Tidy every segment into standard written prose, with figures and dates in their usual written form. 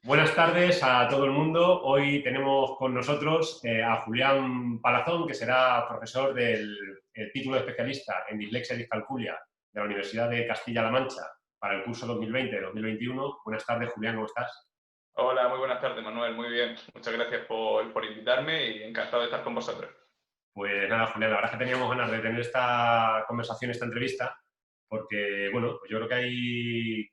Buenas tardes a todo el mundo. Hoy tenemos con nosotros a Julián Palazón, que será profesor del el título de especialista en dislexia y discalculia de la Universidad de Castilla-La Mancha para el curso 2020-2021. Buenas tardes, Julián, ¿cómo estás? Hola, muy buenas tardes, Manuel. Muy bien. Muchas gracias por invitarme y encantado de estar con vosotros. Pues nada, Julián, la verdad es que teníamos ganas de tener esta conversación, esta entrevista, porque, bueno, pues yo creo que hay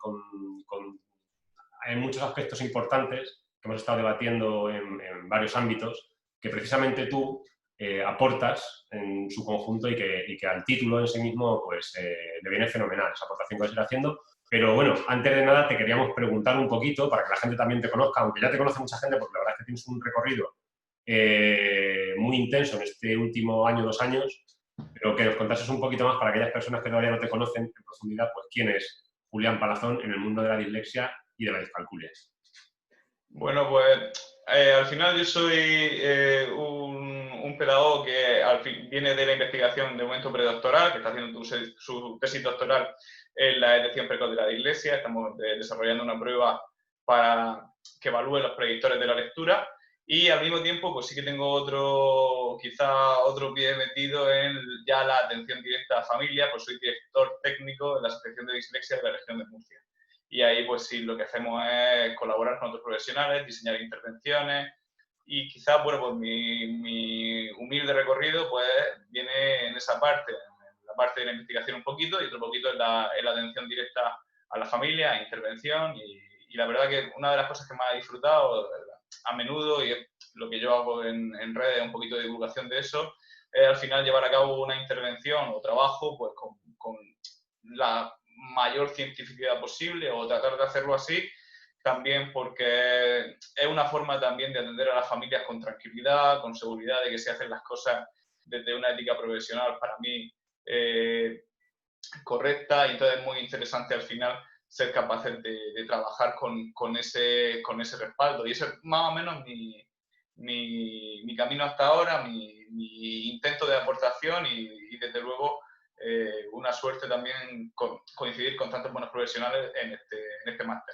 muchos aspectos importantes que hemos estado debatiendo en varios ámbitos que precisamente tú aportas en su conjunto y que al título en sí mismo pues, le viene fenomenal esa aportación que vas a ir haciendo. Pero bueno, antes de nada te queríamos preguntar un poquito para que la gente también te conozca, aunque ya te conoce mucha gente porque la verdad es que tienes un recorrido muy intenso en este último año, 2 años, pero que nos contases un poquito más para aquellas personas que todavía no te conocen en profundidad, pues quién es Julián Palazón en el mundo de la dislexia y de la discalculia. Bueno, pues al final yo soy un pedagogo que viene de la investigación de momento predoctoral, que está haciendo su tesis doctoral en la detección precoz de la dislexia. Estamos desarrollando una prueba para que evalúe los predictores de la lectura. Y al mismo tiempo, pues sí que tengo quizá otro pie metido en ya la atención directa a familia, pues soy director técnico de la Asociación de Dislexia de la región de Murcia. Y ahí, pues sí, lo que hacemos es colaborar con otros profesionales, diseñar intervenciones y quizás, bueno, pues mi humilde recorrido, pues viene en esa parte, en la parte de la investigación un poquito y otro poquito en la atención directa a la familia, intervención y la verdad que una de las cosas que más he disfrutado a menudo y es lo que yo hago en redes, un poquito de divulgación de eso, es al final llevar a cabo una intervención o trabajo pues con la mayor cientificidad posible o tratar de hacerlo así, también porque es una forma también de atender a las familias con tranquilidad, con seguridad de que se hacen las cosas desde una ética profesional para mí correcta y entonces es muy interesante al final ser capaces de trabajar con ese respaldo y ese es más o menos mi camino hasta ahora, mi intento de aportación y desde luego una suerte también coincidir con tantos buenos profesionales en este máster.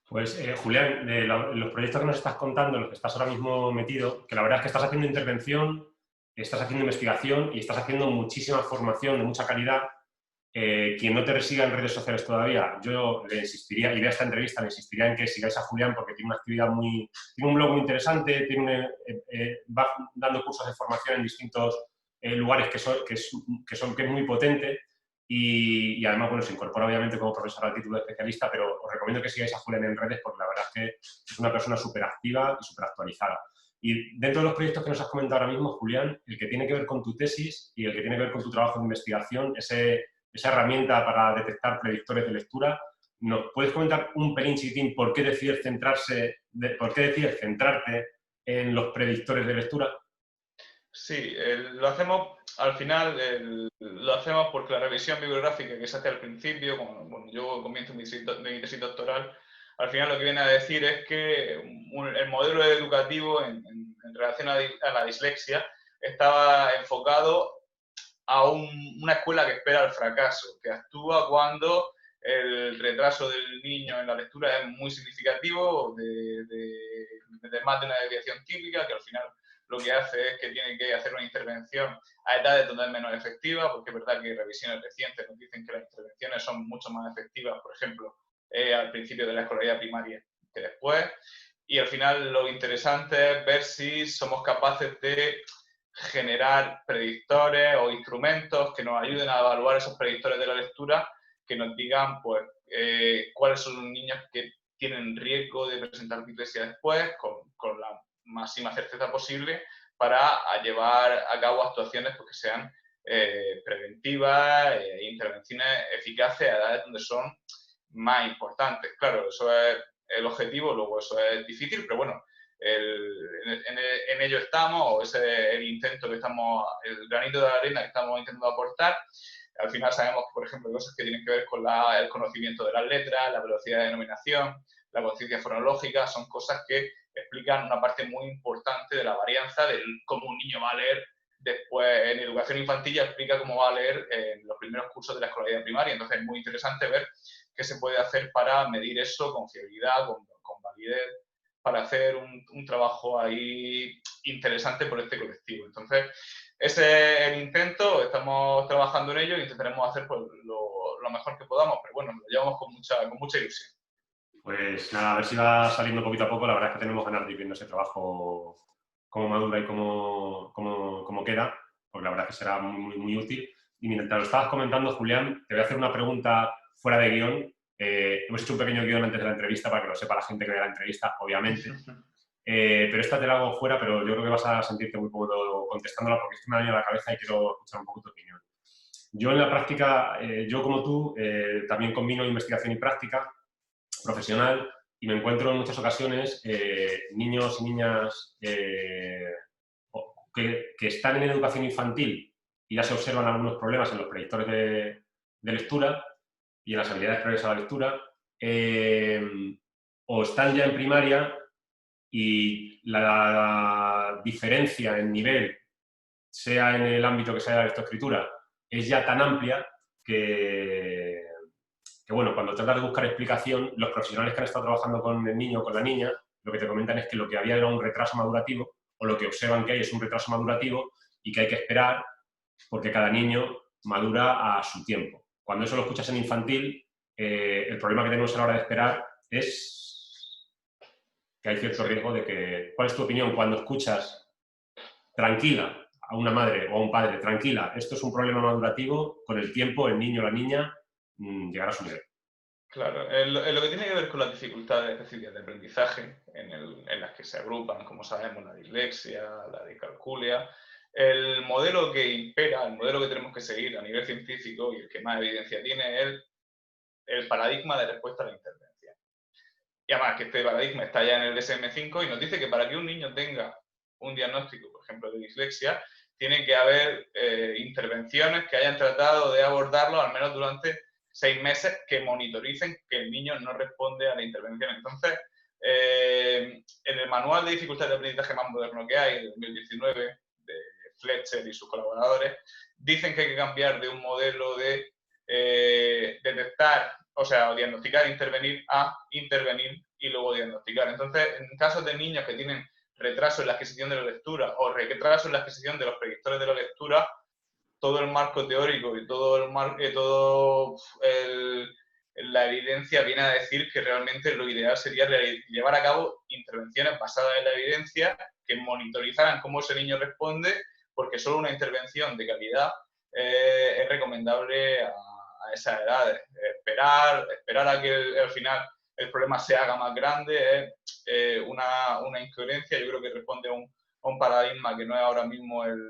Pues Julián, de los proyectos que nos estás contando, en los que estás ahora mismo metido, que la verdad es que estás haciendo intervención, estás haciendo investigación y estás haciendo muchísima formación de mucha calidad. Quien no te siga en redes sociales todavía, yo le insistiría, y de esta entrevista, le insistiría en que sigáis a Julián porque tiene una actividad tiene un blog muy interesante, va dando cursos de formación en distintos lugares que es muy potente y además, bueno, se incorpora obviamente como profesor al título de especialista, pero os recomiendo que sigáis a Julián en redes porque la verdad es que es una persona súper activa y súper actualizada. Y dentro de los proyectos que nos has comentado ahora mismo, Julián, el que tiene que ver con tu tesis y el que tiene que ver con tu trabajo de investigación, esa herramienta para detectar predictores de lectura, ¿nos puedes comentar un pelín chiquitín por qué decides centrarte en los predictores de lectura? Sí, lo hacemos al final, lo hacemos porque la revisión bibliográfica que se hace al principio, cuando yo comienzo mi tesis doctoral, al final lo que viene a decir es que el modelo educativo en relación a la dislexia estaba enfocado a una escuela que espera el fracaso, que actúa cuando el retraso del niño en la lectura es muy significativo, de más de una desviación típica, que al final lo que hace es que tiene que hacer una intervención a edades donde es menos efectiva, porque es verdad que revisiones recientes nos dicen que las intervenciones son mucho más efectivas, por ejemplo, al principio de la escolaridad primaria que después. Y al final lo interesante es ver si somos capaces de generar predictores o instrumentos que nos ayuden a evaluar esos predictores de la lectura, que nos digan pues, cuáles son los niños que tienen riesgo de presentar dislexia después, con la máxima certeza posible, para llevar a cabo actuaciones pues, que sean preventivas e intervenciones eficaces a edades donde son más importantes. Claro, eso es el objetivo, luego eso es difícil, pero bueno, en ello estamos, o ese es el intento que estamos, el granito de arena que estamos intentando aportar. Al final sabemos que, por ejemplo, cosas que tienen que ver con el conocimiento de las letras, la velocidad de denominación, la conciencia fonológica, son cosas que explican una parte muy importante de la varianza de cómo un niño va a leer después. En educación infantil ya explica cómo va a leer en los primeros cursos de la escolaridad primaria. Entonces es muy interesante ver qué se puede hacer para medir eso con fiabilidad, con rapidez para hacer un trabajo ahí interesante por este colectivo. Entonces, ese es el intento, estamos trabajando en ello e intentaremos hacer pues, lo mejor que podamos, pero bueno, lo llevamos con mucha ilusión. Pues nada, a ver si va saliendo poquito a poco. La verdad es que tenemos ganas de ir viendo ese trabajo, cómo madura y cómo queda, porque la verdad es que será muy útil. Y mientras lo estabas comentando, Julián, te voy a hacer una pregunta fuera de guión. Hemos hecho un pequeño guión antes de la entrevista para que lo sepa la gente que vea la entrevista, obviamente. Pero esta te la hago fuera, pero yo creo que vas a sentirte muy cómodo contestándola porque es que me ha venido a la cabeza y quiero escuchar un poco tu opinión. Yo en la práctica, yo como tú, también combino investigación y práctica profesional y me encuentro en muchas ocasiones niños y niñas que están en educación infantil y ya se observan algunos problemas en los predictores de lectura y en las habilidades previas a la lectura, o están ya en primaria y la diferencia en nivel, sea en el ámbito que sea de lectoescritura, es ya tan amplia que bueno, cuando tratas de buscar explicación, los profesionales que han estado trabajando con el niño o con la niña, lo que te comentan es que lo que había era un retraso madurativo, o lo que observan que hay es un retraso madurativo y que hay que esperar porque cada niño madura a su tiempo. Cuando eso lo escuchas en infantil, el problema que tenemos a la hora de esperar es que hay cierto riesgo de que... ¿Cuál es tu opinión cuando escuchas tranquila a una madre o a un padre, tranquila, esto es un problema madurativo, con el tiempo el niño o la niña llegará a su nivel? Claro, en lo que tiene que ver con las dificultades específicas de aprendizaje, en las que se agrupan, como sabemos, la dislexia, la discalculia, el modelo que impera, el modelo que tenemos que seguir a nivel científico y el que más evidencia tiene es el paradigma de respuesta a la intervención. Y además que este paradigma está ya en el DSM-5 y nos dice que para que un niño tenga un diagnóstico, por ejemplo, de dislexia, tiene que haber intervenciones que hayan tratado de abordarlo al menos durante 6 meses, que monitoricen que el niño no responde a la intervención. Entonces, en el manual de dificultades de aprendizaje más moderno que hay, de 2019, de Fletcher y sus colaboradores, dicen que hay que cambiar de un modelo de detectar, o sea, diagnosticar e intervenir a intervenir y luego diagnosticar. Entonces, en casos de niños que tienen retraso en la adquisición de la lectura o retraso en la adquisición de los predictores de la lectura, todo el marco teórico y la evidencia viene a decir que realmente lo ideal sería llevar a cabo intervenciones basadas en la evidencia que monitorizaran cómo ese niño responde, porque solo una intervención de calidad es recomendable a esas edades. Esperar a que al final el problema se haga más grande es una incoherencia. Yo creo que responde a un paradigma que no es ahora mismo el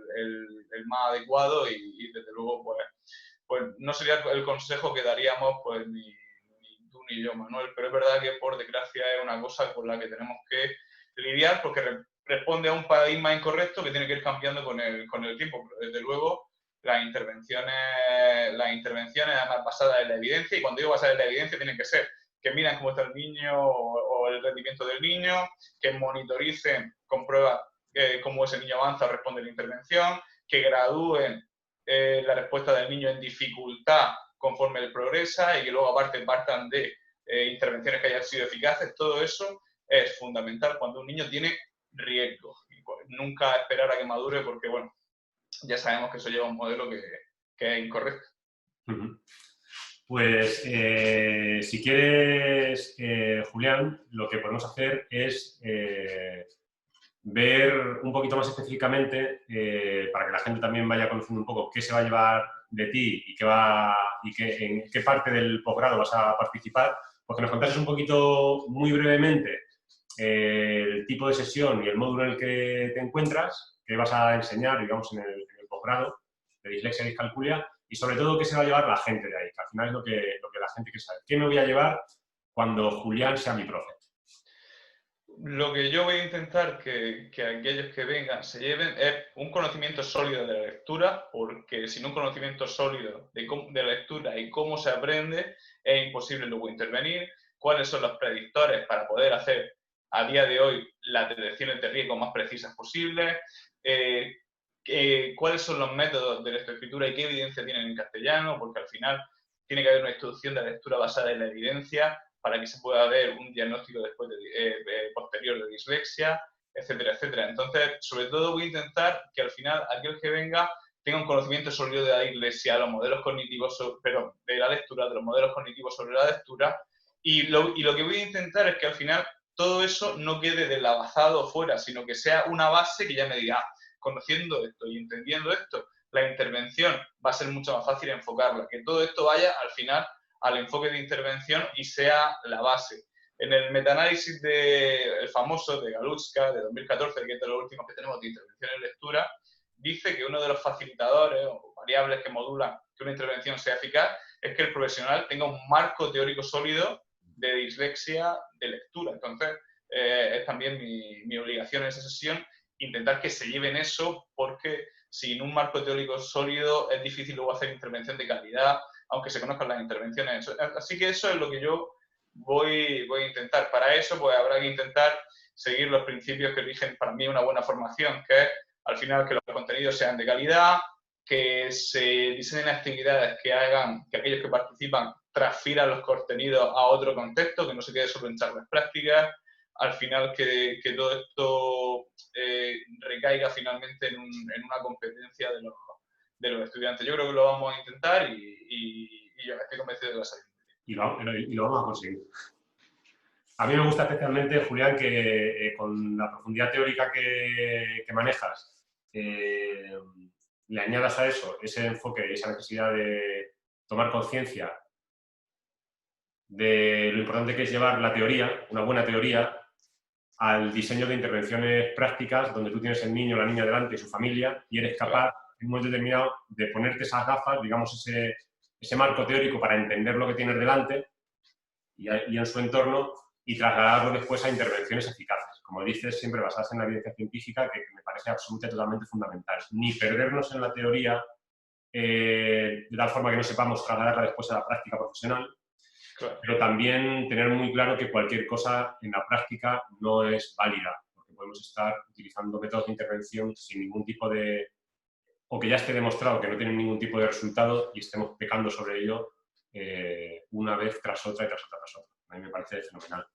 más adecuado y desde luego pues no sería el consejo que daríamos pues ni tú ni yo, Manuel, pero es verdad que por desgracia es una cosa con la que tenemos que lidiar porque responde a un paradigma incorrecto que tiene que ir cambiando con el tiempo, pero desde luego las intervenciones además basadas en la evidencia, y cuando digo basadas en la evidencia tienen que ser que miran cómo está el niño o el rendimiento del niño, que monitoricen con pruebas cómo ese niño avanza o responde a la intervención, que gradúen la respuesta del niño en dificultad conforme él progresa y que luego aparte partan de intervenciones que hayan sido eficaces. Todo eso es fundamental cuando un niño tiene riesgo. Y, pues, nunca esperar a que madure porque, bueno, ya sabemos que eso lleva a un modelo que es incorrecto. Pues si quieres, Julián, lo que podemos hacer es ver un poquito más específicamente, para que la gente también vaya conociendo un poco qué se va a llevar de ti y en qué parte del posgrado vas a participar, pues que nos contases un poquito, muy brevemente, el tipo de sesión y el módulo en el que te encuentras, qué vas a enseñar, digamos, en el posgrado de dislexia y discalculia, y sobre todo qué se va a llevar la gente de ahí, que al final es lo que la gente quiere saber. ¿Qué me voy a llevar cuando Julián sea mi profe? Lo que yo voy a intentar que aquellos que vengan se lleven es un conocimiento sólido de la lectura, porque sin un conocimiento sólido de la lectura y cómo se aprende, es imposible luego intervenir. Cuáles son los predictores para poder hacer a día de hoy las detecciones de riesgo más precisas posibles, cuáles son los métodos de lectoescritura y qué evidencia tienen en castellano, porque al final tiene que haber una instrucción de lectura basada en la evidencia. para que se pueda ver un diagnóstico después posterior de dislexia, etcétera, etcétera. Entonces, sobre todo voy a intentar que al final aquel que venga tenga un conocimiento sólido de la dislexia, los modelos cognitivos, de la lectura, de los modelos cognitivos sobre la lectura, y lo que voy a intentar es que al final todo eso no quede deslavazado fuera, sino que sea una base que ya me diga, conociendo esto y entendiendo esto, la intervención va a ser mucho más fácil enfocarla, que todo esto vaya al final al enfoque de intervención y sea la base. En el metaanálisis el famoso de Galutska, de 2014, que es de los últimos que tenemos de intervención en lectura, dice que uno de los facilitadores o variables que modulan que una intervención sea eficaz es que el profesional tenga un marco teórico sólido de dislexia de lectura. Entonces, es también mi obligación en esa sesión intentar que se lleven eso, porque sin un marco teórico sólido es difícil luego hacer intervención de calidad, aunque se conozcan las intervenciones. Así que eso es lo que yo voy a intentar. Para eso, pues habrá que intentar seguir los principios que rigen para mí una buena formación, que es, al final, que los contenidos sean de calidad, que se diseñen actividades que hagan que aquellos que participan transfieran los contenidos a otro contexto, que no se quede solo en charlas prácticas, al final que todo esto recaiga finalmente en una competencia de los estudiantes. Yo creo que lo vamos a intentar y yo estoy convencido de que va a salir. Y lo vamos a conseguir. A mí me gusta especialmente, Julián, que con la profundidad teórica que manejas, le añadas a eso ese enfoque, esa necesidad de tomar conciencia de lo importante que es llevar la teoría, una buena teoría, al diseño de intervenciones prácticas donde tú tienes el niño o la niña delante y su familia y eres capaz, en un momento determinado, de ponerte esas gafas, digamos, ese marco teórico para entender lo que tienes delante y en su entorno y trasladarlo después a intervenciones eficaces. Como dices, siempre basadas en la evidencia científica, que me parece absolutamente totalmente fundamental. Ni perdernos en la teoría de tal forma que no sepamos trasladarla después a la práctica profesional, pero también tener muy claro que cualquier cosa en la práctica no es válida, porque podemos estar utilizando métodos de intervención sin ningún tipo de... o que ya esté demostrado que no tienen ningún tipo de resultado y estemos pecando sobre ello una vez tras otra y tras otra tras otra. A mí me parece fenomenal.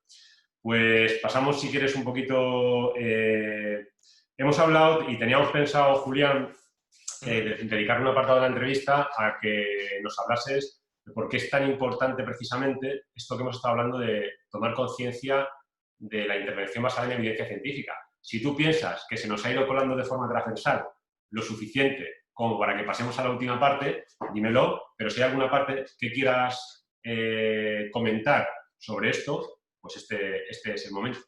Pues pasamos, si quieres, un poquito... hemos hablado y teníamos pensado, Julián, dedicar un apartado de la entrevista a que nos hablases de por qué es tan importante precisamente esto que hemos estado hablando de tomar conciencia de la intervención basada en evidencia científica. Si tú piensas que se nos ha ido colando de forma transversal lo suficiente como para que pasemos a la última parte, dímelo, pero si hay alguna parte que quieras comentar sobre esto, pues este es el momento.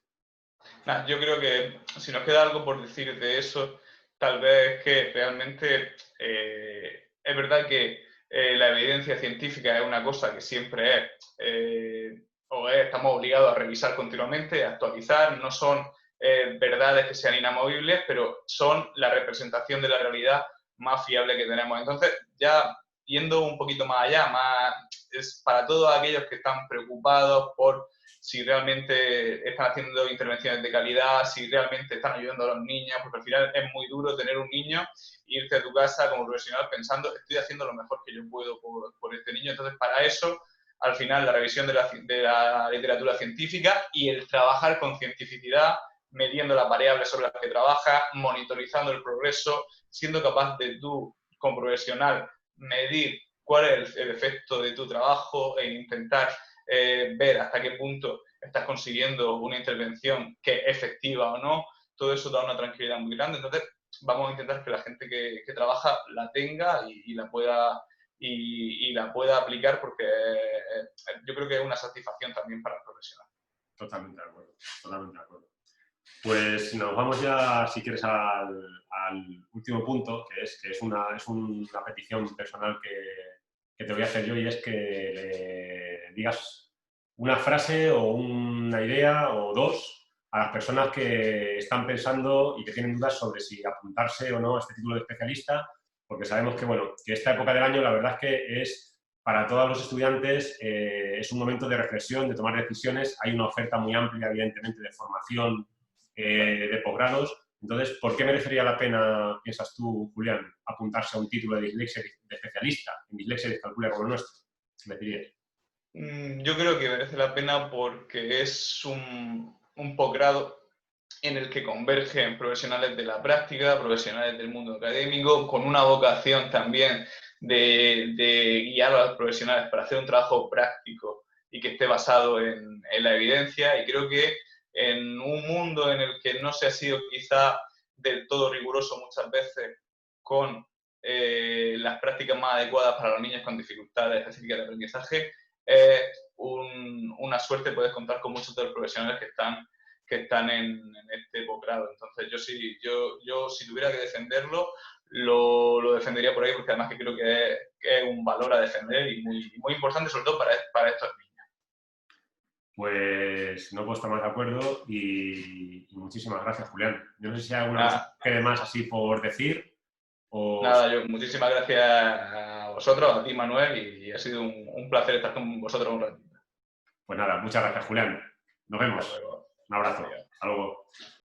Nah, yo creo que si nos queda algo por decir de eso, tal vez que realmente es verdad que la evidencia científica es una cosa que siempre estamos obligados a revisar continuamente, a actualizar, no son verdades que sean inamovibles, pero son la representación de la realidad más fiable que tenemos. Entonces, ya yendo un poquito más allá, es para todos aquellos que están preocupados por si realmente están haciendo intervenciones de calidad, si realmente están ayudando a los niños, porque al final es muy duro tener un niño e irte a tu casa como profesional pensando estoy haciendo lo mejor que yo puedo por este niño. Entonces, para eso, al final, la revisión de la literatura científica y el trabajar con cientificidad, midiendo las variables sobre las que trabajas, monitorizando el progreso, siendo capaz de tú, como profesional, medir cuál es el efecto de tu trabajo e intentar ver hasta qué punto estás consiguiendo una intervención que es efectiva o no, todo eso da una tranquilidad muy grande. Entonces, vamos a intentar que la gente que trabaja la tenga y la pueda aplicar, porque yo creo que es una satisfacción también para el profesional. Totalmente de acuerdo, totalmente de acuerdo. Pues nos vamos ya, si quieres, al último punto, que es una petición personal que te voy a hacer yo, y es que le digas una frase o una idea o dos a las personas que están pensando y que tienen dudas sobre si apuntarse o no a este título de especialista, porque sabemos que, bueno, que esta época del año la verdad es que es, para todos los estudiantes, es un momento de reflexión, de tomar decisiones. Hay una oferta muy amplia, evidentemente, de formación, de posgrados. Entonces, ¿por qué merecería la pena, piensas tú, Julián, apuntarse a un título de dislexia de especialista en dislexia y discalculia como el nuestro? ¿Me dirías? Yo creo que merece la pena porque es un posgrado en el que convergen profesionales de la práctica, profesionales del mundo académico, con una vocación también de guiar a los profesionales para hacer un trabajo práctico y que esté basado en la evidencia. Y creo que en un mundo en el que no se ha sido quizá del todo riguroso muchas veces con las prácticas más adecuadas para los niños con dificultades específicas de aprendizaje, es una suerte poder contar con muchos de los profesionales que están en este posgrado. Entonces, yo si tuviera que defenderlo, lo defendería por ahí, porque además que creo que es un valor a defender y muy importante, sobre todo para estos niños. Pues no puedo estar más de acuerdo y muchísimas gracias, Julián. Yo no sé si hay alguna cosa Nada, que quede más así por decir o... muchísimas gracias a vosotros, a ti, Manuel, y ha sido un placer estar con vosotros un ratito. Pues nada, muchas gracias, Julián. Nos Hasta vemos. luego. Un abrazo. Adiós. Hasta luego.